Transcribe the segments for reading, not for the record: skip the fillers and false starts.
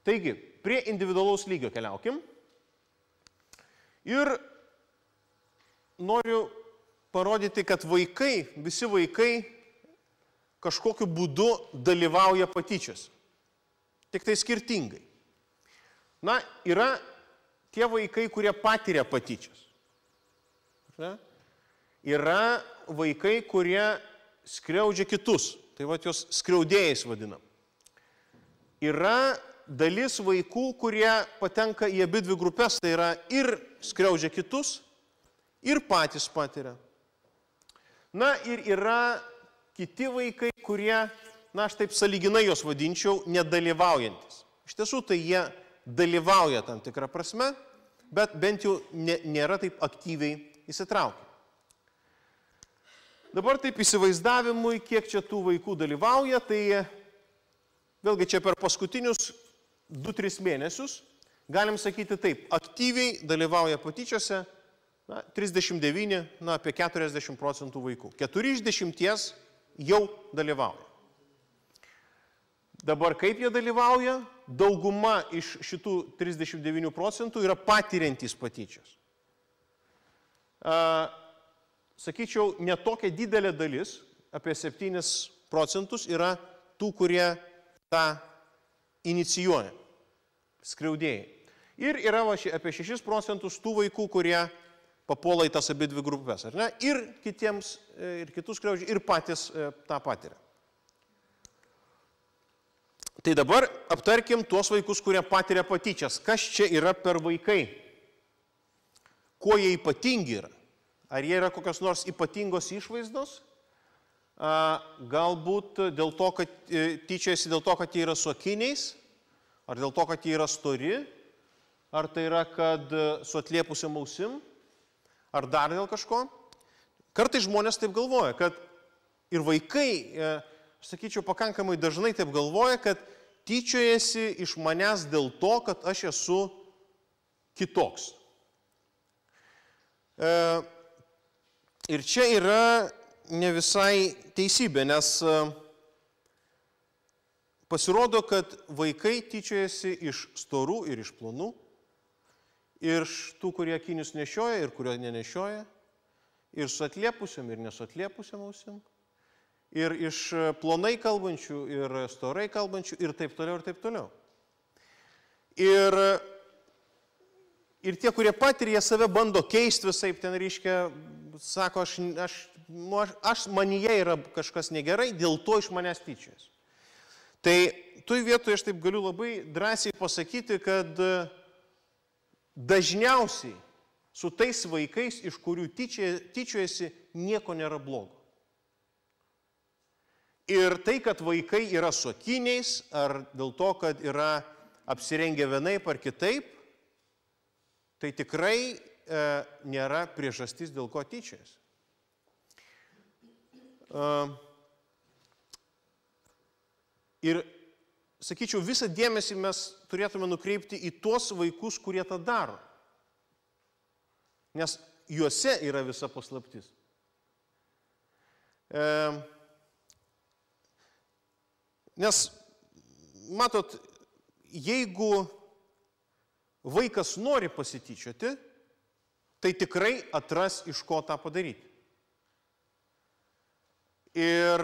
Taigi, prie individualaus lygio keliaukim. Ir noriu parodyti, kad vaikai, visi vaikai kažkokiu būdu dalyvauja patyčios. Tik tai skirtingai. Na, yra tie vaikai, kurie patiria patyčias. Ne? Yra vaikai, kurie skriaudžia kitus. Tai va, jos skriaudėjais vadinam. Yra dalis vaikų, kurie patenka į abidvi grupės, tai yra ir skriaudžia kitus, ir patys patiria. Na ir yra kiti vaikai, kurie, na aš taip sąlyginai jos vadinčiau, nedalyvaujantis. Iš tiesų, tai jie dalyvauja tam tikrą prasme, bet bent jau nėra taip aktyviai įsitraukę. Dabar taip įsivaizdavimui, kiek čia tų vaikų dalyvauja, tai vėlgi čia per paskutinius 2-3 mėnesius, galim sakyti taip, aktyviai dalyvauja patyčiose 39, apie 40% vaikų. 4 iš 10 jau dalyvauja. Dabar kaip jie dalyvauja? Dauguma iš šitų 39% yra patiriantys patyčias. Sakyčiau, netokia didelė dalis, apie 7% yra tų, kurie tą inicijuoja, skriaudėjai. Ir yra apie 6% tų vaikų, kurie papuola į tas abidvi grupės, ar ne? Ir kitiems, ir kitus skriaudžia, ir patys tą patiria. Tai dabar aptarkim tuos vaikus, kurie patiria patyčias. Kas čia yra per vaikai? Kuo jie ypatingi yra? Ar jie yra kokios nors ypatingos išvaizdos? Galbūt dėl to, kad tyčiasi dėl to, kad jie yra su akiniais? Ar dėl to, kad jie yra stori? Ar tai yra, kad su atliepusiam ausim? Ar dar dėl kažko? Kartais žmonės taip galvoja, kad ir vaikai, sakyčiau, pakankamai dažnai taip galvoja, kad tyčiojasi iš manęs dėl to, kad aš esu kitoks. Ir čia yra ne visai teisybė, nes pasirodo, kad vaikai tyčiojasi iš storų ir iš plonų, ir iš tų, kurie akinius nešioja ir kurio nenešioja, ir su atliepusiam ir nesu atliepusiam ausim, ir iš plonai kalbančių ir storai kalbančių ir taip toliau ir taip toliau. Ir tie, kurie patiria, jie save bando keisti visaip, ten reiškia, sako, aš manyje yra kažkas negerai, dėl to iš manęs tyčias. Tai toj vietoje aš taip galiu labai drąsiai pasakyti, kad dažniausiai su tais vaikais, iš kurių tyčiojasi, nieko nėra blogo. Ir tai, kad vaikai yra su akiniais, ar dėl to, kad yra apsirengę vienaip ar kitaip, tai tikrai nėra priežastis, dėl ko tyčiojasi. Ir, sakyčiau, visą dėmesį mes turėtume nukreipti į tuos vaikus, kurie tą daro. Nes juose yra visa paslaptis. Nes, matot, jeigu vaikas nori pasityčioti, tai tikrai atras, iš ko tą padaryti. Ir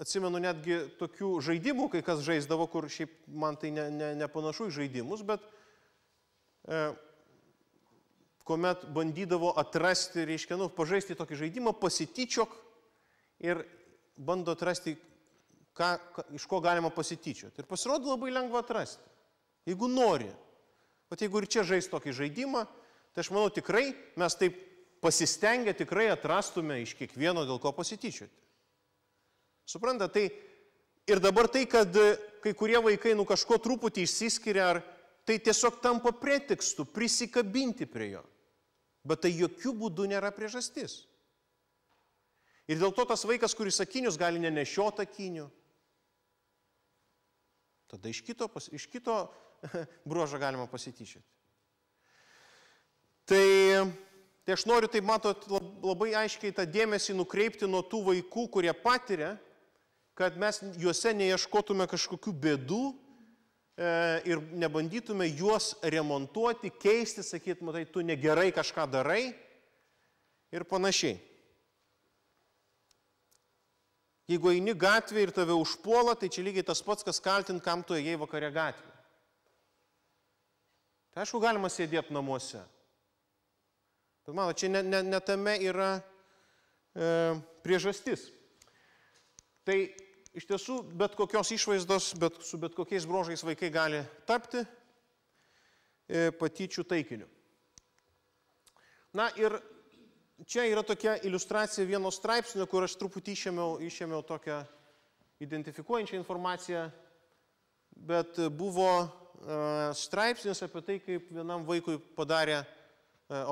atsimenu netgi tokių žaidimų, kai kas žaisdavo, kur šiaip man tai nepanašu į žaidimus, bet kuomet bandydavo atrasti, reiškia, pažaisti tokį žaidimą, pasityčiok ir bando atrasti, iš ko galima pasityčioti. Ir pasirodo labai lengva atrasti, jeigu nori. Bet jeigu ir čia žais tokį žaidimą, tai aš manau tikrai mes taip pasistengę tikrai atrastume iš kiekvieno, dėl ko pasityčioti. Supranta, tai ir dabar tai, kad kai kurie vaikai kažko truputį išsiskiria, tai tiesiog tampa pretekstu prisikabinti prie jo. Bet tai jokių būdų nėra priežastis. Ir dėl to tas vaikas, kuris akinius gali nenešioti akinių, tada iš kito bruožo galima pasityčioti. Tai aš noriu, taip matot, labai aiškiai tą dėmesį nukreipti nuo tų vaikų, kurie patiria, kad mes juose neieškotume kažkokių bėdų ir nebandytume juos remontuoti, keisti, sakyti, matai, tu negerai kažką darai ir panašiai. Jeigu eini gatvė ir tave užpuola, tai čia lygiai tas pats, kas kaltint, kam tu ėjai vakare gatvė. Tai aišku, galima sėdėti namuose. Bet mano, čia ne tame yra priežastis. Tai iš tiesų bet kokios išvaizdos, su bet kokiais bruožais vaikai gali tapti patyčių taikiniu. Na ir čia yra tokia iliustracija vieno straipsnio, kur aš truputį išėmiau tokią identifikuojančią informaciją, bet buvo straipsnis apie tai, kaip vienam vaikui padarė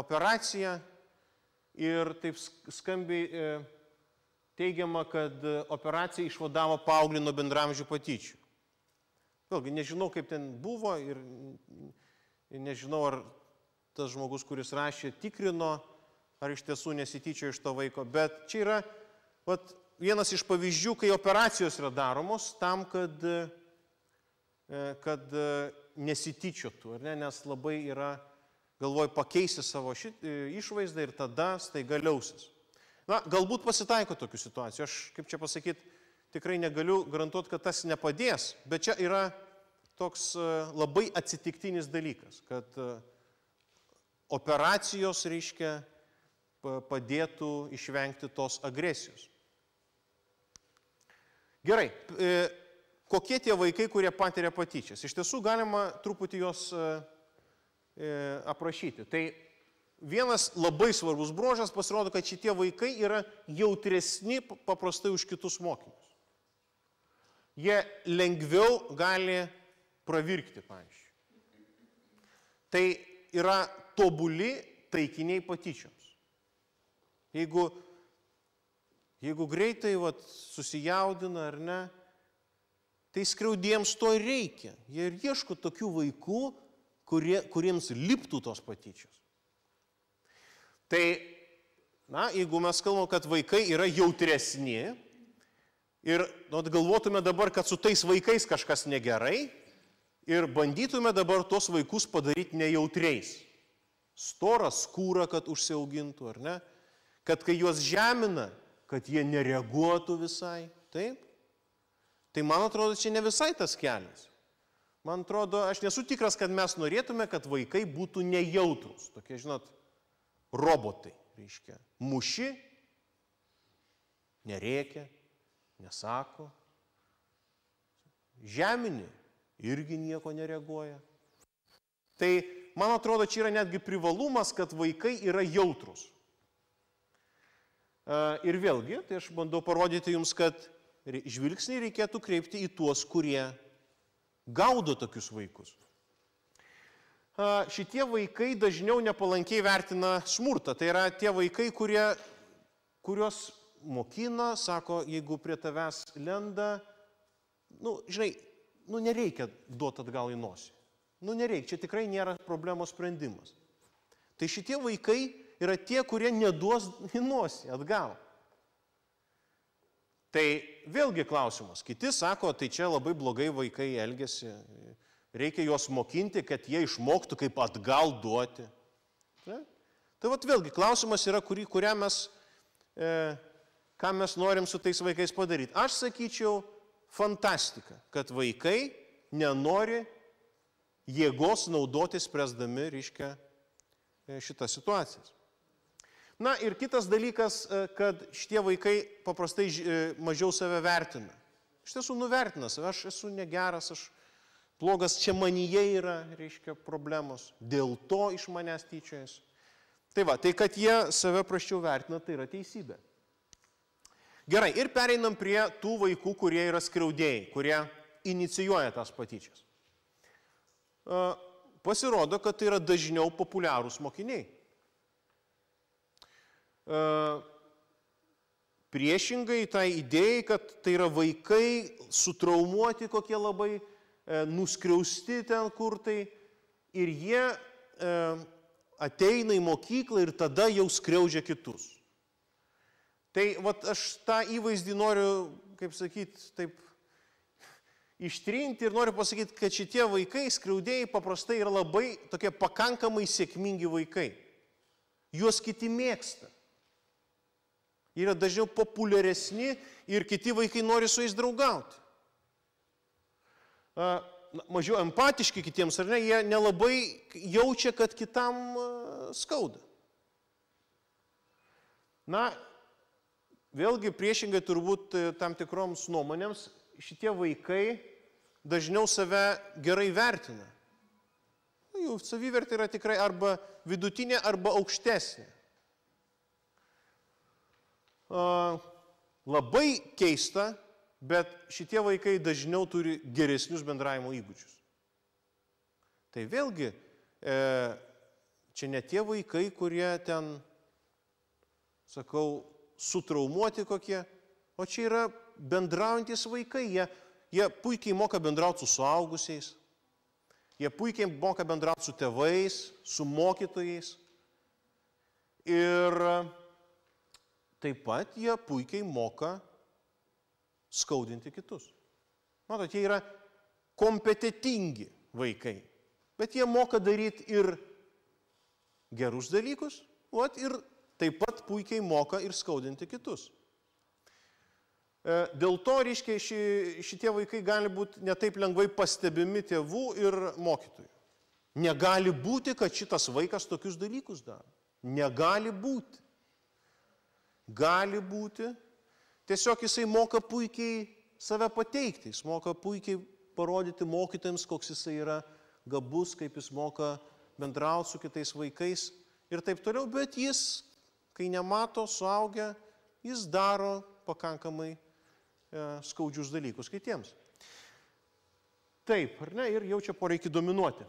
operaciją ir taip skambiai teigiama, kad operacija išvadavo paauglį nuo bendramžių patyčių. Vėlgi, nežinau, kaip ten buvo ir nežinau, ar tas žmogus, kuris rašė, tikrino, ar iš tiesų nesityčiojo iš to vaiko, bet čia yra vienas iš pavyzdžių, kai operacijos yra daromos tam, kad nesityčiotų, nes labai yra, galvoju, pakeisti savo išvaizdą ir tada staiga liausis. Na, galbūt pasitaiko tokių situacijų. Aš, kaip čia pasakyti, tikrai negaliu garantuoti, kad tas nepadės, bet čia yra toks labai atsitiktinis dalykas, kad operacijos, reiškia, padėtų išvengti tos agresijos. Gerai, kokie tie vaikai, kurie patiria patyčias? Iš tiesų galima truputį juos aprašyti. Tai vienas labai svarbus bruožas pasirodo, kad šitie vaikai yra jautresni paprastai už kitus mokinius. Jie lengviau gali pravirkti, pavyzdžiui. Tai yra tobuli taikiniai patyčioms. Jeigu greitai susijaudina ar ne, tai skriaudėjams to reikia. Jie ir ieško tokių vaikų, kuriems liptų tos patyčios. Tai, jeigu mes kalbame, kad vaikai yra jautresni ir galvotume dabar, kad su tais vaikais kažkas negerai ir bandytume dabar tos vaikus padaryti nejautriais. Storą skūrą, kad užsiaugintų, ar ne? Kad kai juos žemina, kad jie nereaguotų visai, taip? Tai man atrodo, čia ne visai tas kelias. Man atrodo, aš nesu tikras, kad mes norėtume, kad vaikai būtų nejautrus. Tokie, žinot, robotai, reiškia, muši, nerėkia, nesako, žemini, irgi nieko nereaguoja. Tai, man atrodo, čia yra netgi privalumas, kad vaikai yra jautrus. Ir vėlgi, tai aš bandau parodyti jums, kad žvilgsnį reikėtų kreipti į tuos, kurie gaudo tokius vaikus. Šitie vaikai dažniau nepalankiai vertina smurtą. Tai yra tie vaikai, kuriuos mokina, sako, jeigu prie tavęs lenda, nereikia duoti atgal į nosį. Nereikia, čia tikrai nėra problemos sprendimas. Tai šitie vaikai yra tie, kurie neduos į nosį atgal. Tai vėlgi klausimas. Kiti sako, tai čia labai blogai vaikai elgiasi. Reikia juos mokinti, kad jie išmoktų, kaip atgal duoti. Ne? Tai vėlgi klausimas yra, ką mes norim su tais vaikais padaryti. Aš sakyčiau, fantastika, kad vaikai nenori jėgos naudoti spręsdami, reiškia, šitas situacijas. Na ir kitas dalykas, kad šitie vaikai paprastai mažiau save vertina. Iš tiesų nuvertina save, aš esu negeras, aš blogas, čia manyje yra, reiškia, problemos, dėl to iš manęs tyčiojasi. Tai kad jie save prasčiau vertina, tai yra teisybė. Gerai, ir pereinam prie tų vaikų, kurie yra skriaudėjai, kurie inicijuoja tas patyčias. Pasirodo, kad tai yra dažniau populiarūs mokiniai. Priešingai tai idėjai, kad tai yra vaikai sutraumuoti, kokie labai nuskriausti ten kur tai, ir jie ateina į mokyklą ir tada jau skriaudžia kitus. Tai aš tą įvaizdį noriu kaip sakyti, taip ištrinti ir noriu pasakyti, kad šitie vaikai, skriaudėjai, paprastai yra labai tokie pakankamai sėkmingi vaikai. Juos kiti mėgsta. Jie yra dažniau populiaresni ir kiti vaikai nori su jais draugauti. Mažiau empatiški kitiems, ar ne, jie nelabai jaučia, kad kitam skauda. Na, vėlgi priešingai turbūt tam tikroms nuomonėms, šitie vaikai dažniau save gerai vertina. Jų savivertė yra tikrai arba vidutinė, arba aukštesnė. Labai keista, bet šitie vaikai dažniau turi geresnius bendravimo įgūdžius. Tai vėlgi, čia ne tie vaikai, kurie ten, sakau, sutraumuoti kokie, o čia yra bendraujantis vaikai. Jie puikiai moka bendrauti su suaugusiais, jie puikiai moka bendrauti su tėvais, su mokytojais ir taip pat jie puikiai moka skaudinti kitus. Matot, jie yra kompetitingi vaikai, bet jie moka daryti ir gerus dalykus, ir taip pat puikiai moka ir skaudinti kitus. Dėl to, reiškia, šitie vaikai gali būti netaip lengvai pastebimi tėvų ir mokytojų. Negali būti, kad šitas vaikas tokius dalykus daro. Negali būti. Gali būti. Tiesiog jisai moka puikiai save pateikti, jis moka puikiai parodyti mokytojams, koks jisai yra gabus, kaip jis moka bendrauti su kitais vaikais ir taip toliau, bet jis, kai nemato suaugę, jis daro pakankamai skaudžius dalykus kitiems. Taip, ar ne, ir jaučia poreikį dominuoti.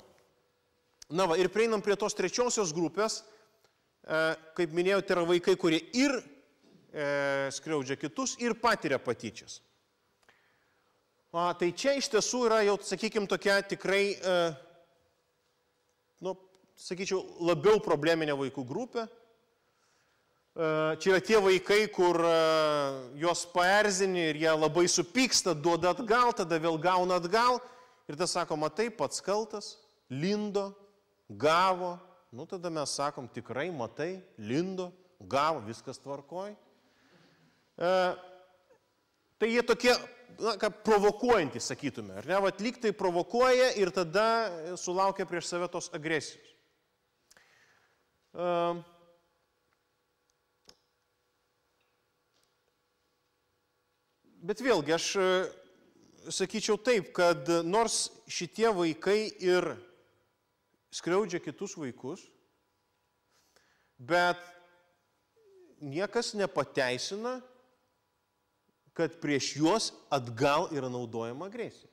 Na va, ir prieinam prie tos trečiosios grupės, kaip minėjau, tai yra vaikai, kurie ir skriaudžia kitus ir patiria patyčias. Tai čia iš tiesų yra jau, sakykime, tokia tikrai, sakyčiau, labiau probleminė vaikų grupė. Čia yra tie vaikai, kur juos paerzini ir jie labai supyksta, duoda atgal, tada vėl gauna atgal ir tada sako, matai, pats kaltas, lindo, gavo, tada mes sakom, tikrai, matai, lindo, gavo, viskas tvarkoj. Tai jie tokie, provokuojantys, sakytume, ar ne, lyg tai provokuoja ir tada sulaukia prieš save tos agresijos. Bet vėlgi, aš sakyčiau taip, kad nors šitie vaikai ir skriaudžia kitus vaikus, bet niekas nepateisina, kad prieš juos atgal yra naudojama agresija.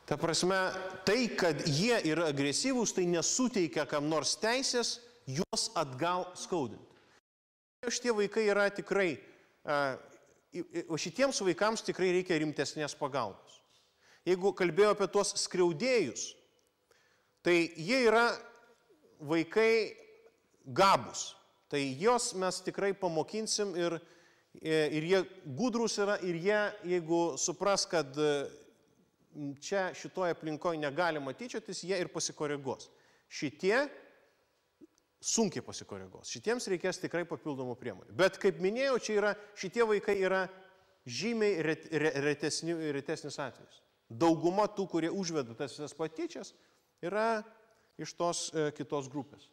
Ta prasme, tai, kad jie yra agresyvūs, tai nesuteikia kam nors teisės juos atgal skaudinti. Šitie vaikai yra tikrai, o šitiems vaikams tikrai reikia rimtesnės pagalbos. Jeigu kalbėjau apie tuos skriaudėjus, tai jie yra vaikai gabūs. Tai juos mes tikrai pamokinsim ir jie gudrus yra ir jie, jeigu supras, kad čia šitoje aplinkoje negalima tyčiotis, jie ir pasikoreguos. Šitie sunkiai pasikoreguos. Šitiems reikės tikrai papildomų priemonių. Bet kaip minėjau, šitie vaikai yra žymiai retesnis atvejis. Dauguma tų, kurie užveda tas patyčias, yra iš tos kitos grupės.